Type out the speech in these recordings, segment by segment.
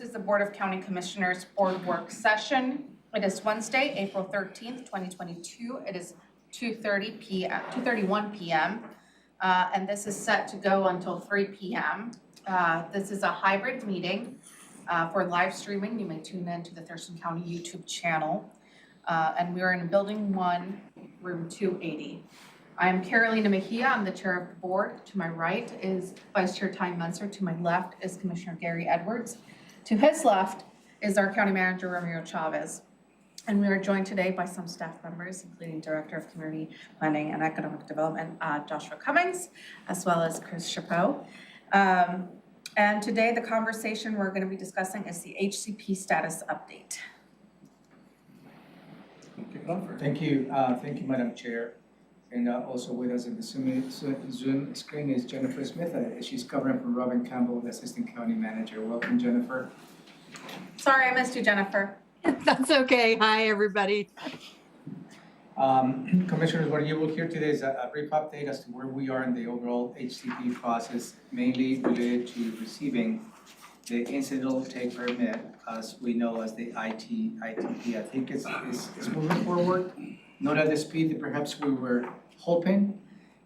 is the Board of County Commissioners Board Work Session. It is Wednesday, April 13th, 2022. It is 2:31 p.m. And this is set to go until 3 p.m. This is a hybrid meeting for live streaming. You may tune in to the Thurston County YouTube channel. And we are in Building 1, Room 280. I am Carolina Mejia. I'm the chair of the board. To my right is Vice Chair Ty Munzer. To my left is Commissioner Gary Edwards. To his left is our County Manager, Ramiro Chavez. And we are joined today by some staff members, including Director of Community Planning and Economic Development, Joshua Cummings, as well as Chris Chapeau. And today the conversation we're going to be discussing is the HCP status update. Thank you, Madam Chair. And also with us in the Zoom screen is Jennifer Smith. She's covering for Robin Campbell, the Assistant County Manager. Welcome, Jennifer. Sorry, I missed you, Jennifer. That's okay. Hi, everybody. Commissioners, what you will hear today is a brief update as to where we are in the overall HCP process, mainly related to receiving the incidental take permit, as we know as the ITP. I think it's moving forward, not at the speed that perhaps we were hoping,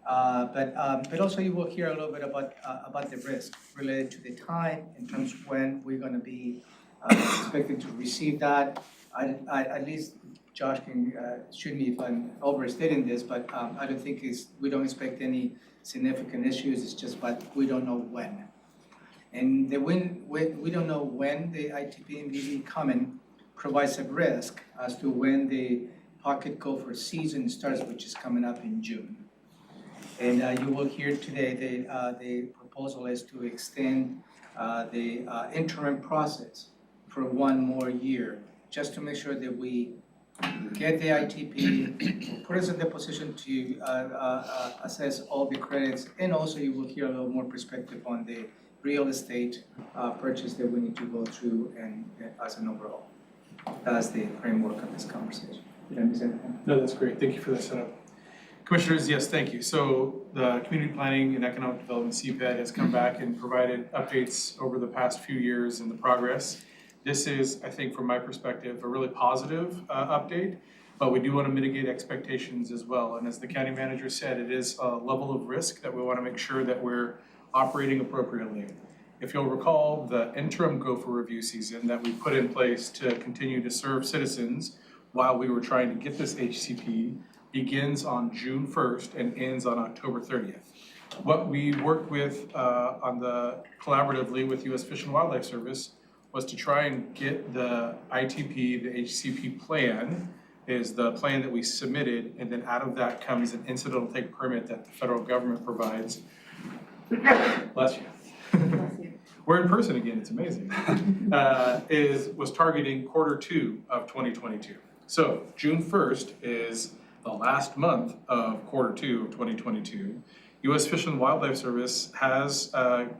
but also you will hear a little bit about the risk related to the time in terms of when we're going to be expected to receive that. At least Josh can shoot me if I'm overstating this, but I don't think we don't expect any significant issues. It's just, but we don't know when. And we don't know when the ITP and BB coming provides a risk as to when the pocket gopher season starts, which is coming up in June. And you will hear today the proposal is to extend the interim process for one more year, just to make sure that we get the ITP, put us in the position to assess all the credits, and also you will hear a little more perspective on the real estate purchase that we need to go through and as an overall. That's the framework of this conversation. Did I miss anything? No, that's great. Thank you for that setup. Commissioners, yes, thank you. So the Community Planning and Economic Development CPED has come back and provided updates over the past few years in the progress. This is, I think, from my perspective, a really positive update, but we do want to mitigate expectations as well. And as the county manager said, it is a level of risk that we want to make sure that we're operating appropriately. If you'll recall, the interim gopher review season that we put in place to continue to serve citizens while we were trying to get this HCP begins on June 1st and ends on October 30th. What we worked with collaboratively with U.S. Fish and Wildlife Service was to try and get the ITP, the HCP plan, is the plan that we submitted, and then out of that comes an incidental take permit that the federal government provides. Bless you. We're in person again, it's amazing. Was targeting Q2 of 2022. So June 1st is the last month of Q2 of 2022. U.S. Fish and Wildlife Service has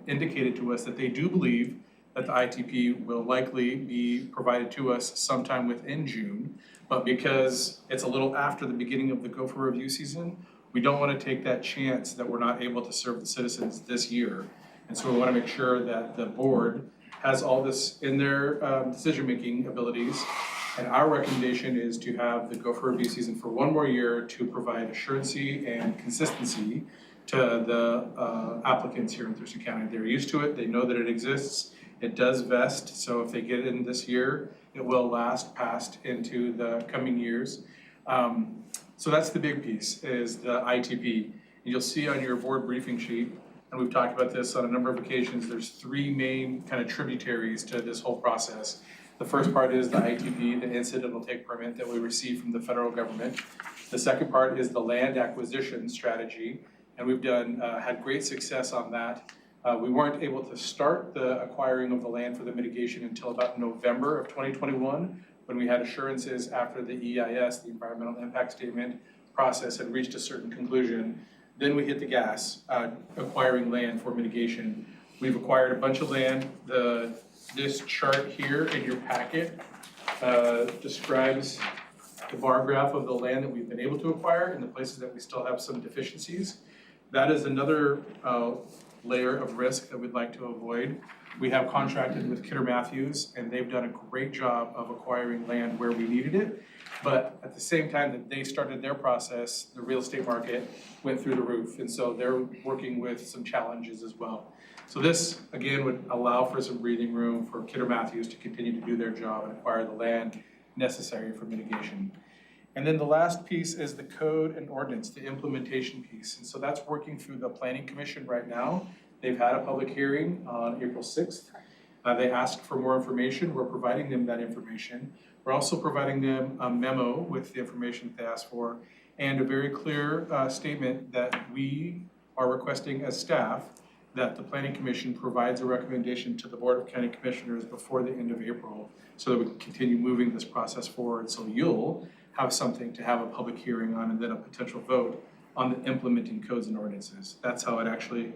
indicated to us that they do believe that the ITP will likely be provided to us sometime within June, but because it's a little after the beginning of the gopher review season, we don't want to take that chance that we're not able to serve the citizens this year. And so we want to make sure that the board has all this in their decision-making abilities. And our recommendation is to have the gopher review season for one more year to provide assurancy and consistency to the applicants here in Thurston County. They're used to it, they know that it exists, it does vest, so if they get it in this year, it will last past into the coming years. So that's the big piece, is the ITP. And you'll see on your board briefing sheet, and we've talked about this on a number of occasions, there's three main kind of tributaries to this whole process. The first part is the ITP, the incidental take permit that we receive from the federal government. The second part is the land acquisition strategy, and we've had great success on that. We weren't able to start the acquiring of the land for the mitigation until about November of 2021, when we had assurances after the EIS, the Environmental Impact Statement process, had reached a certain conclusion. Then we hit the gas, acquiring land for mitigation. We've acquired a bunch of land. This chart here in your packet describes the bar graph of the land that we've been able to acquire and the places that we still have some deficiencies. That is another layer of risk that we'd like to avoid. We have contracted with Kidder Matthews, and they've done a great job of acquiring land where we needed it. But at the same time that they started their process, the real estate market went through the roof. And so they're working with some challenges as well. So this, again, would allow for some breathing room for Kidder Matthews to continue to do their job and acquire the land necessary for mitigation. And then the last piece is the code and ordinance, the implementation piece. And so that's working through the Planning Commission right now. They've had a public hearing on April 6th. They asked for more information. We're providing them that information. We're also providing them a memo with the information that they asked for and a very clear statement that we are requesting as staff that the Planning Commission provides a recommendation to the Board of County Commissioners before the end of April so that we can continue moving this process forward. So you'll have something to have a public hearing on and then a potential vote on the implementing codes and ordinances. That's how it actually,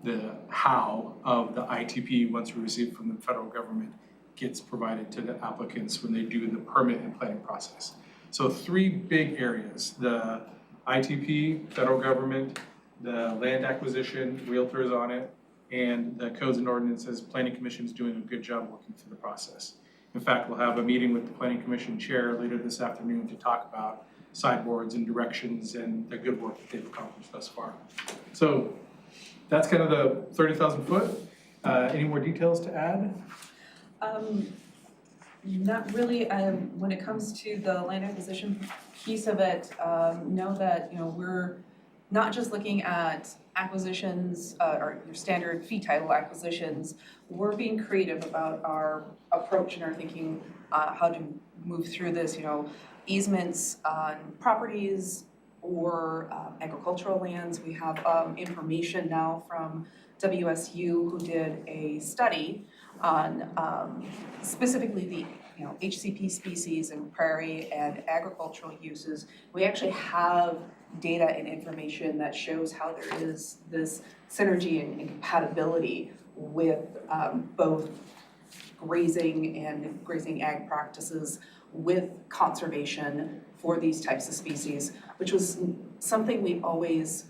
the how of the ITP, once we receive it from the federal government, gets provided to the applicants when they do the permit and planning process. So 3 big areas: the ITP, federal government, the land acquisition, realtors on it, and the codes and ordinances. Planning Commission is doing a good job working through the process. In fact, we'll have a meeting with the Planning Commission chair later this afternoon to talk about sideboards and directions and the good work that they've accomplished thus far. So that's kind of the 30,000 foot. Any more details to add? Not really. When it comes to the land acquisition piece of it, know that, we're not just looking at acquisitions or your standard fee title acquisitions. We're being creative about our approach and our thinking, how to move through this, easements on properties or agricultural lands. We have information now from WSU who did a study on specifically the HCP species and prairie and agricultural uses. We actually have data and information that shows how there is this synergy and compatibility with both grazing and grazing ag practices with conservation for these types of species, which was something we've always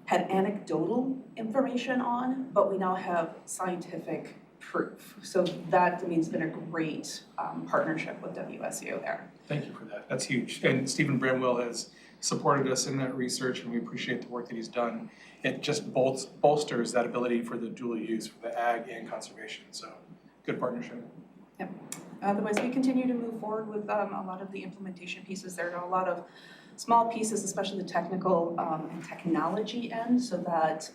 had anecdotal information on, but we now have scientific proof. So that means it's been a great partnership with WSU there. Thank you for that. That's huge. And Stephen Bramwell has supported us in that research, and we appreciate the work that he's done. It just bolsters that ability for the dual use for the ag and conservation. So good partnership. Yep. Otherwise, we continue to move forward with a lot of the implementation pieces. There are a lot of small pieces, especially the technical and technology end, so that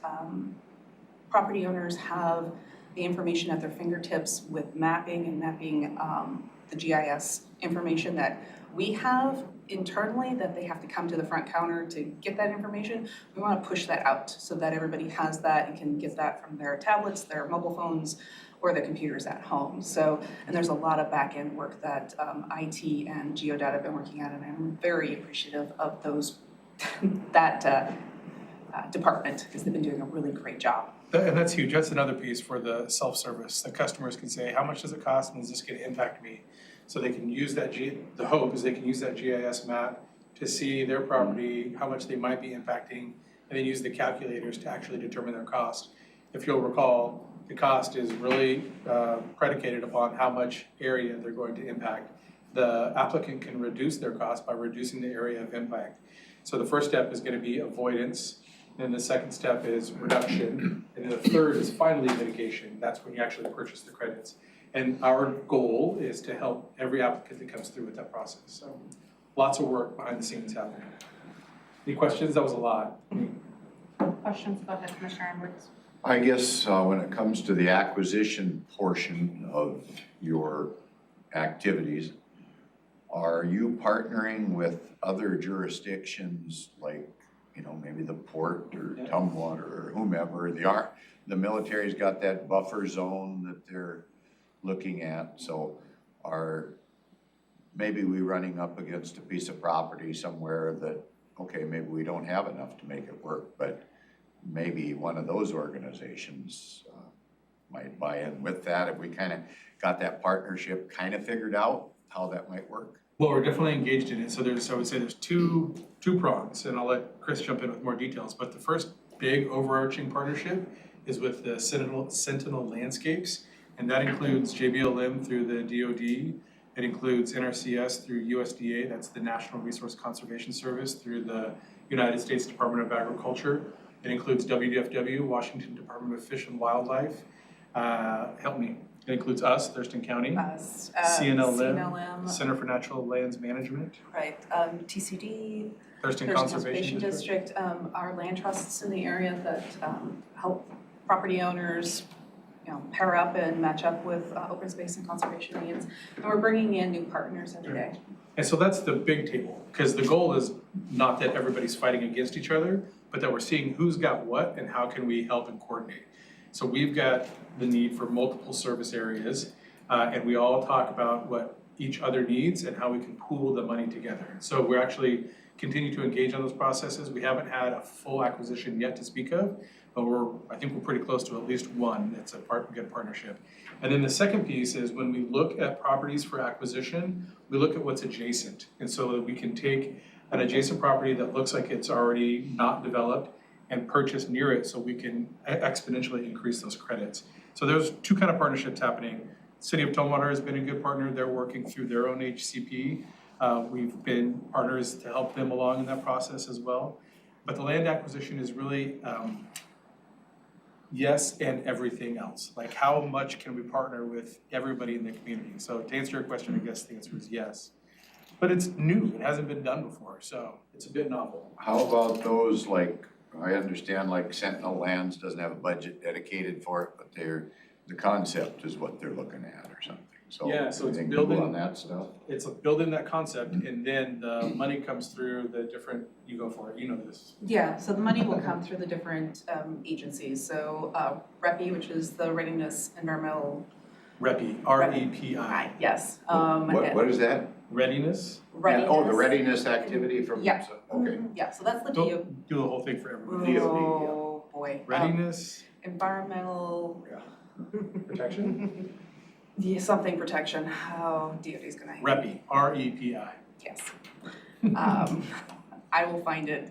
property owners have the information at their fingertips with mapping and mapping the GIS information that we have internally that they have to come to the front counter to get that information. We want to push that out so that everybody has that and can get that from their tablets, their mobile phones, or their computers at home. So, and there's a lot of back-end work that IT and Geodata have been working on, and I'm very appreciative of those, that department, because they've been doing a really great job. And that's huge. That's another piece for the self-service. The customers can say, how much does it cost and is this going to impact me? So they can use that, the hope is they can use that GIS map to see their property, how much they might be impacting, and then use the calculators to actually determine their cost. If you'll recall, the cost is really predicated upon how much area they're going to impact. The applicant can reduce their cost by reducing the area of impact. So the first step is going to be avoidance. Then the second step is reduction. And then the third is finally mitigation. That's when you actually purchase the credits. And our goal is to help every applicant that comes through with that process. So lots of work behind the scenes happening. Any questions? That was a lot. Questions? Go ahead, Commissioner Edwards. I guess when it comes to the acquisition portion of your activities, are you partnering with other jurisdictions like, maybe the port or Tumwater or whomever? The military's got that buffer zone that they're looking at. So are maybe we running up against a piece of property somewhere that, okay, maybe we don't have enough to make it work, but maybe one of those organizations might buy in with that if we kind of got that partnership kind of figured out how that might work? Well, we're definitely engaged in it. So I would say there's two prongs, and I'll let Chris jump in with more details. But the first big overarching partnership is with the Sentinel Landscapes, and that includes JBLM through the DoD. It includes NRCS through USDA, that's the National Resource Conservation Service, through the United States Department of Agriculture. It includes WDFW, Washington Department of Fish and Wildlife. Help me. It includes us, Thurston County, Us, CNLM, Center for Natural Lands Management, right, TCD, Thurston Thurston Conservation District. our land trusts in the area that help property owners, pair up and match up with open space and conservation needs. And we're bringing in new partners every day. And so that's the big table, because the goal is not that everybody's fighting against each other, but that we're seeing who's got what and how can we help and coordinate. So we've got the need for multiple service areas, and we all talk about what each other needs and how we can pool the money together. So we're actually continue to engage on those processes. We haven't had a full acquisition yet to speak of, but I think we're pretty close to at least one that's a good partnership. And then the second piece is when we look at properties for acquisition, we look at what's adjacent. And so that we can take an adjacent property that looks like it's already not developed and purchase near it so we can exponentially increase those credits. So there's two kind of partnerships happening. City of Tumwater has been a good partner. They're working through their own HCP. We've been partners to help them along in that process as well. But the land acquisition is really yes and everything else. Like how much can we partner with everybody in the community? So to answer your question, I guess the answer is yes. But it's new, it hasn't been done before, so it's a bit novel. How about those, like, I understand like Sentinel Lands doesn't have a budget dedicated for it, but the concept is what they're looking at or something. So Yeah, so it's anything building- cool on that stuff? It's building that concept and then the money comes through the different, you go for it, you know this. Yeah, so the money will come through the different agencies. So REPI, which is the Readiness Environmental. REPI, R-E-P-I. Yes. What is that? Readiness, Readiness. Oh, the readiness activity from, Yeah. okay. Yeah, so that's the don't do the whole thing for everybody. DOD, Oh, boy. Readiness, Environmental, protection, yeah, something protection. Oh, DOD's gonna hate me. REPI, R-E-P-I. Yes. I will find it.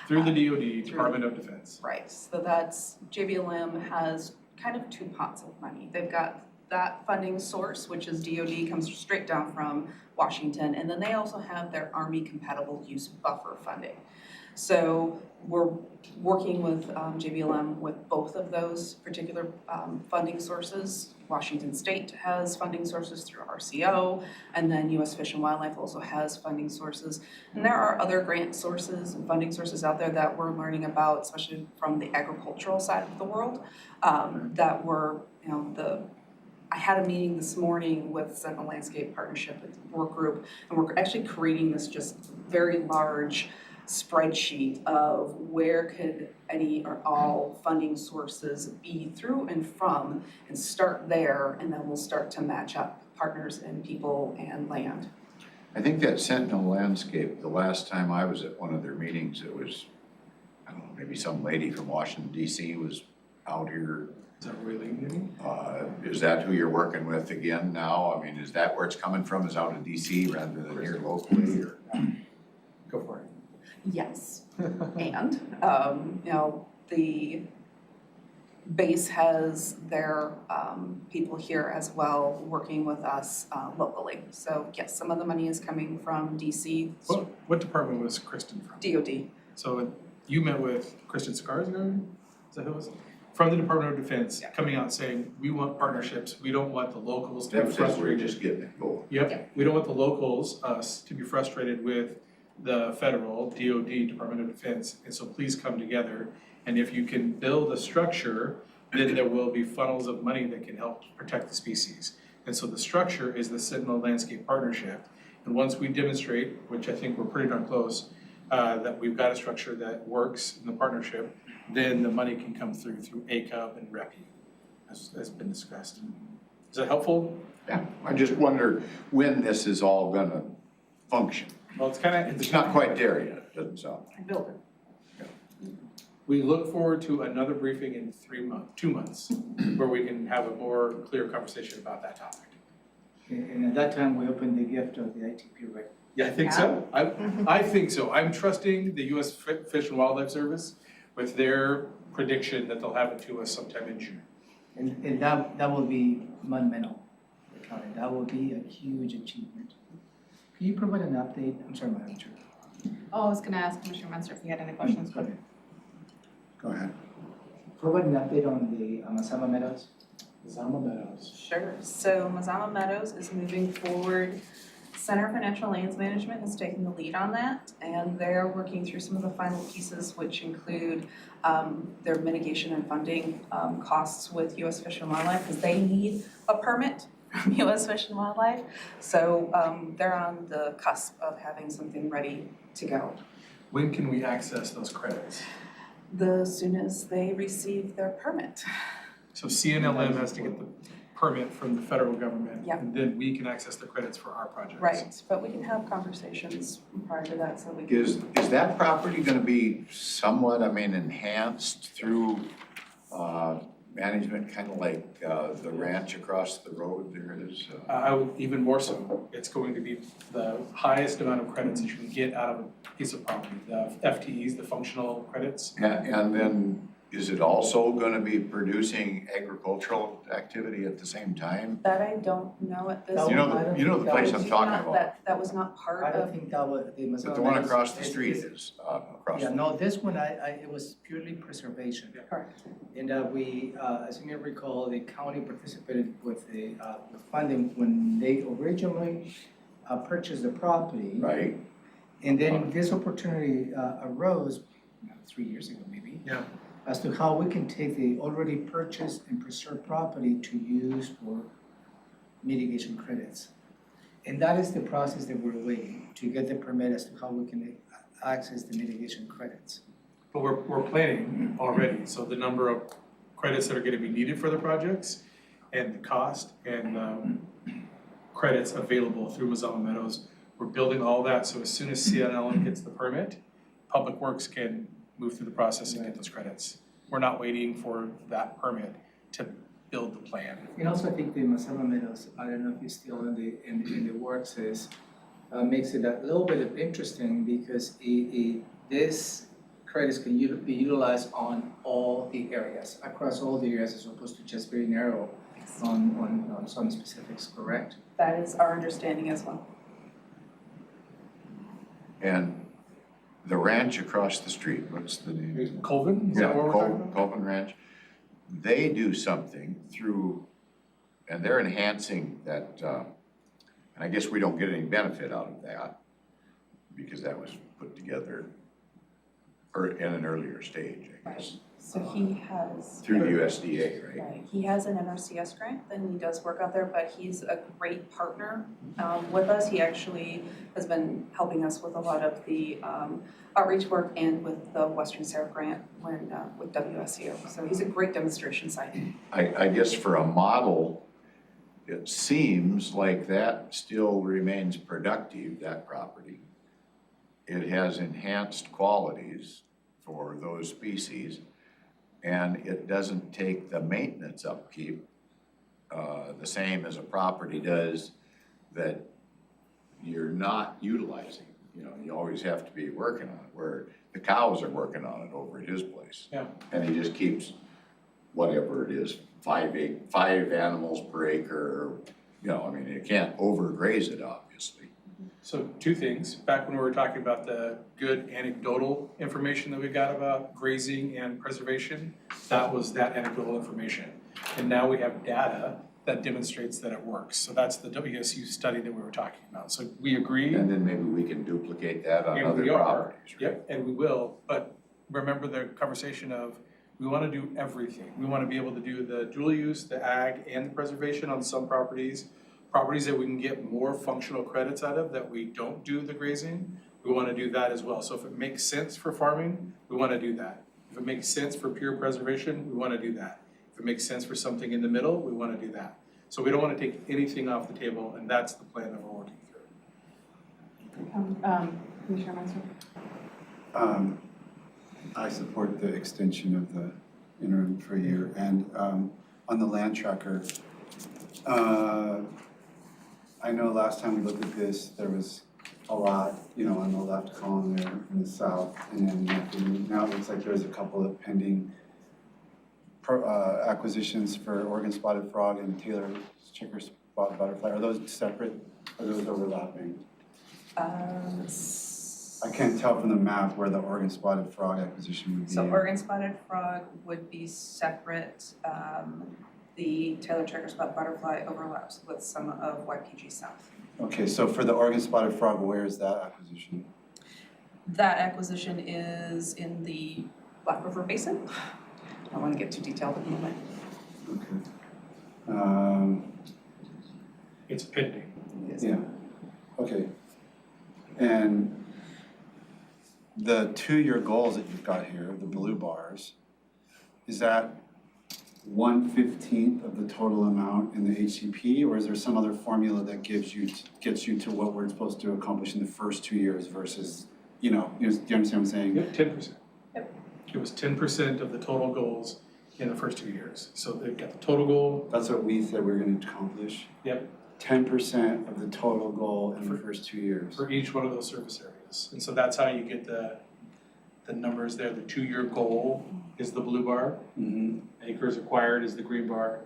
Through the DoD, Department of Defense. Right, so that's, JBLM has kind of two pots of money. They've got that funding source, which is DoD, comes straight down from Washington, and then they also have their Army compatible use buffer funding. So we're working with JBLM with both of those particular funding sources. Washington State has funding sources through RCO, and then US Fish and Wildlife also has funding sources. And there are other grant sources and funding sources out there that we're learning about, especially from the agricultural side of the world, that were, I had a meeting this morning with Sentinel Landscape Partnership Work Group, and we're actually creating this just very large spreadsheet of where could any or all funding sources be through and from, and start there, and then we'll start to match up partners and people and land. I think that Sentinel Landscape, the last time I was at one of their meetings, it was, I don't know, maybe some lady from Washington DC was out here. Is that really new? Is that who you're working with again now? I mean, is that where it's coming from, is out of DC rather than here locally, or? Go for it. Yes, and, the base has their people here as well, working with us locally. So yes, some of the money is coming from DC, What department was Kristen from? DOD. So you met with Kristen Skarsgård? Is that who it was? From the Department of Defense, Yeah. coming out saying, we want partnerships, we don't want the locals to be That's just, we're frustrated. just getting it going. Yep, we don't want the locals, us, to be frustrated with the federal DoD, Department of Defense, and so please come together. And if you can build a structure, then there will be funnels of money that can help protect the species. And so the structure is the Sentinel Landscape Partnership. And once we demonstrate, which I think we're pretty darn close, that we've got a structure that works in the partnership, then the money can come through ACUB and REPI, as been discussed. Is that helpful? Yeah, I just wonder when this is all gonna function. Well, It's not quite there yet, doesn't sound like. Build it. We look forward to another briefing in 2 months, where we can have a more clear conversation about that topic. And at that time, we open the gift of the ITP, right? Yeah, I think so. I think so. I'm trusting the US Fish and Wildlife Service with their prediction that they'll have it to us sometime in June. And that will be monumental, County. That will be a huge achievement. Can you provide an update? I'm sorry, Madam Chair. Oh, I was gonna ask Commissioner Munster if he had any questions, Go but ahead. Go ahead. Provide an update on the Mazama Meadows. Zama Meadows. Sure, so Mazama Meadows is moving forward. Center for Natural Lands Management is taking the lead on that, and they're working through some of the final pieces, which include their mitigation and funding costs with U.S. Fish and Wildlife, because they need a permit from U.S. Fish and Wildlife. So they're on the cusp of having something ready to go. When can we access those credits? The soon as they receive their permit. So CNLM has to get the permit from the federal government. Yeah. And then we can access the credits for our projects. Right, but we can have conversations prior to that, so we can. Is that property gonna be somewhat, enhanced through, management, kind of like, the ranch across the road there is? I would, even more so, it's going to be the highest amount of credits that you can get out of a piece of property, the FTEs, the functional credits. And then, is it also gonna be producing agricultural activity at the same time? That I don't know at this. You know, I don't the think place that I'm was talking Not- about, That was not part I don't of, think that was, the Mazama but the one Meadows across the is- street is, across. Yeah, no, this one, it was purely preservation. correct. And we, as you may recall, the county participated with the with funding when they originally purchased the property. Right, And then this opportunity arose 3 years ago, maybe. Yeah. As to how we can take the already purchased and preserved property to use for mitigation credits. And that is the process that we're waiting, to get the permit as to how we can access the mitigation credits. But we're planning already, so the number of credits that are gonna be needed for the projects and the cost and credits available through Mazama Meadows, we're building all that, so as soon as CNLM gets the permit, Public Works can move through the process and get those credits. We're not waiting for that permit to build the plan. And also, I think the Mazama Meadows, I don't know if it's still in the works, makes it a little bit interesting because this credits can be utilized on all the areas, across all the areas, as opposed to just very narrow on some specifics, correct? That is our understanding as well. and the ranch across the street, what's the name? Colvin, is that what we're talking about? Colvin Ranch, they do something through, and they're enhancing that, and I guess we don't get any benefit out of that, because that was put together in an earlier stage, I guess. So he has. Through the USDA, right? Right, he has an NRCS grant, and he does work out there, but he's a great partner with us. He actually has been helping us with a lot of the outreach work and with the Western Sarah grant when with WSU. So he's a great demonstration site. I guess for a model, it seems like that still remains productive, that property. It has enhanced qualities for those species, and it doesn't take the maintenance upkeep the same as a property does that you're not utilizing. You know, you always have to be working on it, where the cows are working on it over at his place. Yeah. And he just keeps whatever it is, 5 animals per acre, you can't overgraze it, obviously. So two things, back when we were talking about the good anecdotal information that we got about grazing and preservation, that was that anecdotal information. And now we have data that demonstrates that it works. So that's the WSU study that we were talking about. So we agree. And then maybe we can duplicate that on And other we are. properties, right? Yep, and we will, but remember the conversation of, we wanna do everything. We wanna be able to do the dual use, the ag, and the preservation on some properties. Properties that we can get more functional credits out of, that we don't do the grazing, we wanna do that as well. So if it makes sense for farming, we wanna do that. If it makes sense for pure preservation, we wanna do that. If it makes sense for something in the middle, we wanna do that. So we don't wanna take anything off the table, and that's the plan that we're working through. Commissioner Munster? I support the extension of the interim for a year, and on the land tracker, I know last time we looked at this, there was a lot, on the left column there in the south, and then now it looks like there's a couple of pending acquisitions for Oregon spotted frog and Taylor checker spot butterfly, are those separate? Are those overlapping? I can't tell from the map where the Oregon spotted frog acquisition would be. So Oregon spotted frog would be separate. The Taylor checker spot butterfly overlaps with some of YPG South. Okay, so for the Oregon spotted frog, where is that acquisition? That acquisition is in the Black River Basin. I don't want to get too detailed at the moment. Okay. It's pending. Yeah, okay. And the 2-year goals that you've got here, the blue bars, is that 1/15 of the total amount in the HCP, or is there some other formula that gets you to what we're supposed to accomplish in the first 2 years versus, do you understand what I'm saying? Yep, 10%. Yep. It was 10% of the total goals in the first 2 years. So they've got the total goal. That's what we said we were gonna accomplish. Yep. 10% of the total goal in the first 2 years. For each one of those service areas. And so that's how you get the numbers there. The 2-year goal is the blue bar. Mm-hmm. Acres acquired is the green bar.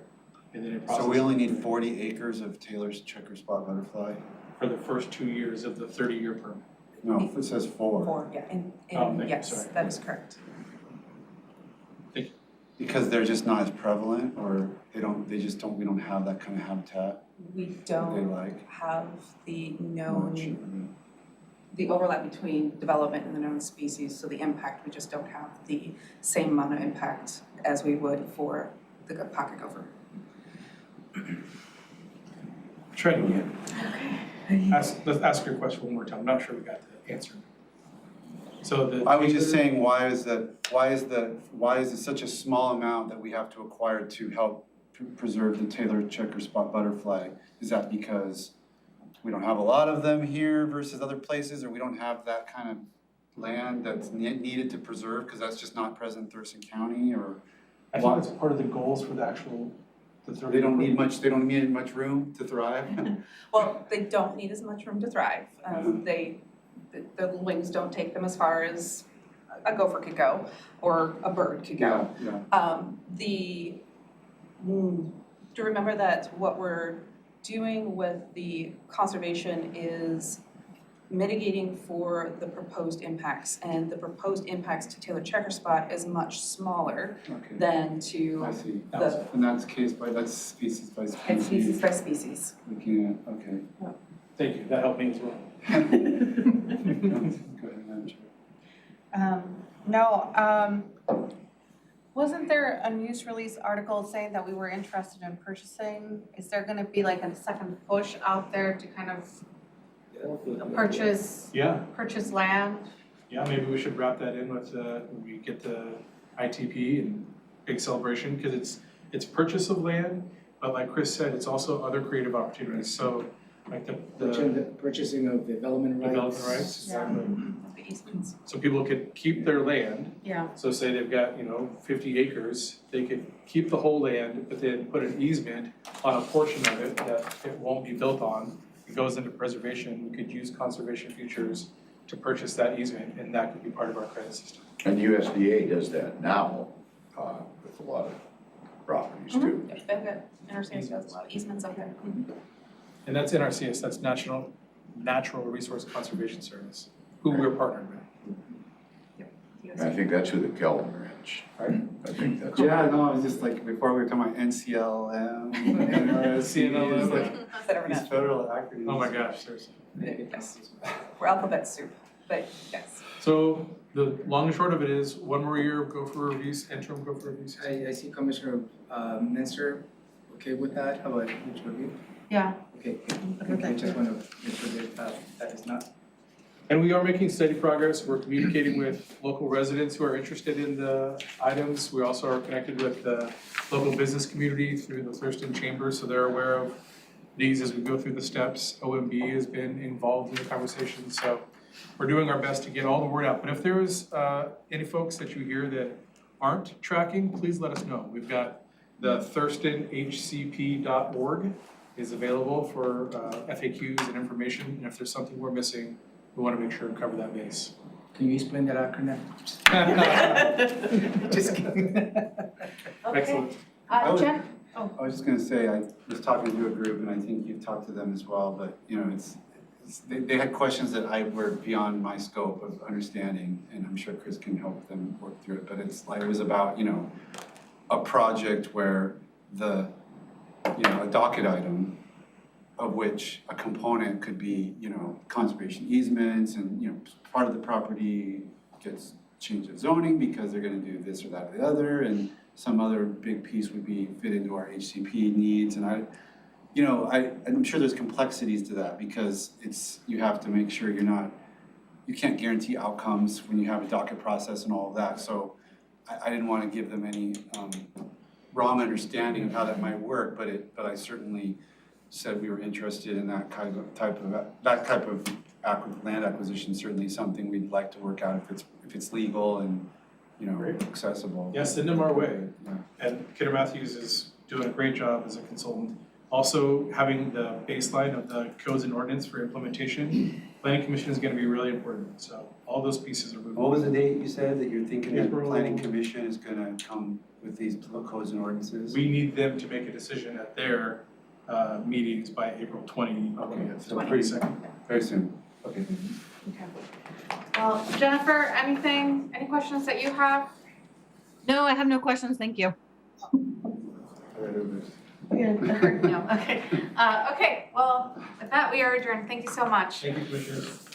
And then it processes. So we only need 40 acres of Taylor's checker spot butterfly? For the first 2 years of the 30-year permit. No, it says 4. 4, yeah, Oh, thank you, yes, sorry. that is correct. Because they're just not as prevalent, or we don't have that kind of habitat We that they don't like have the much. known, the overlap between development and the known species, so the impact, we just don't have the same amount of impact as we would for the pocket gopher. Try it again. Let's ask your question one more time. I'm not sure we got the answer. So the. I was just saying, why is it such a small amount that we have to acquire to help preserve the Taylor checker spot butterfly? Is that because we don't have a lot of them here versus other places, or we don't have that kind of land that's needed to preserve because that's just not present in Thurston County, or I think that's part of the goals for the actual, the 30. they don't need much room to thrive? Well, they don't need as much room to thrive. The wings don't take them as far as a gopher could go or a bird could go. Yeah. To remember that what we're doing with the conservation is mitigating for the proposed impacts, and the proposed impacts to Taylor checker spot is much smaller Okay. than to I see. the And that's species by species. and species by species. Looking at, okay. Thank you, that helped me as well. Go ahead, Madam Chair. No, wasn't there a news release article saying that we were interested in purchasing? Is there gonna be like a second push out there to kind of purchase land? Yeah, maybe we should wrap that in with, when we get the ITP and big celebration, because it's purchase of land, but like Chris said, it's also other creative opportunities, so like the Purchasing of development rights. development rights, exactly. The easements. So people could keep their land, Yeah. so say they've got, 50 acres, they could keep the whole land, but then put an easement on a portion of it that it won't be built on. It goes into preservation, we could use conservation features to purchase that easement, and that could be part of our credit system. And USDA does that now, with a lot of properties too. Yep, they've got, NRCS has a lot of easements up there. And that's NRCS, that's Natural Resource Conservation Service, who we're partnered with. And I think that's who the Kelvin Ranch, Pardon? I think that's. Yeah, no, I was just like, before we were talking about NCLM, NRSC, it's like Whatever these not. federal acronyms. Oh my gosh, seriously. Yes. We're alphabet soup, but yes. So the long and short of it is, one more year of gopher reviews, interim gopher reviews. I see Commissioner Minster, okay with that? How about each of you? Yeah. Okay, Okay, okay, thank just you. want to make sure that that is not. And we are making steady progress. We're communicating with local residents who are interested in the items. We also are connected with the local business community through the Thurston Chamber, so they're aware of these as we go through the steps. OMB has been involved in the conversation, so we're doing our best to get all the word out. But if there is any folks that you hear that aren't tracking, please let us know. We've got the thurstonhcp.org is available for FAQs and information, and if there's something we're missing, we want to make sure to cover that base. Can you explain that acronym? Just kidding. Excellent. Jen? I was just gonna say, I was talking to a group, and I think you've talked to them as well, but, you know, they had questions that were beyond my scope of understanding, and I'm sure Chris can help them work through it, but it was about, you know, a project where a docket item of which a component could be, you know, conservation easements, and, you know, part of the property gets changed of zoning because they're gonna do this or that or the other, and some other big piece would be fit into our HCP needs, and I'm sure there's complexities to that because you have to make sure you can't guarantee outcomes when you have a docket process and all of that, so I didn't wanna give them any wrong understanding of how that might work, but I certainly said we were interested in that type of land acquisition, certainly something we'd like to work out if it's legal and, you know, Great. accessible. Yeah, send them our way. Yeah. And Kidder Matthews is doing a great job as a consultant. Also, having the baseline of the codes and ordinance for implementation, planning commission is gonna be really important, so all those pieces are moving. What was the date you said that you're thinking that the April. planning commission is gonna come with these codes and ordinances? We need them to make a decision at their meetings by April Okay, 20th, so 22nd. very soon, okay. Okay. Well, Jennifer, any questions that you have? No, I have no questions. Thank you. No, okay. Okay, well, with that, we are adjourned. Thank you so much. Thank you, commissioners.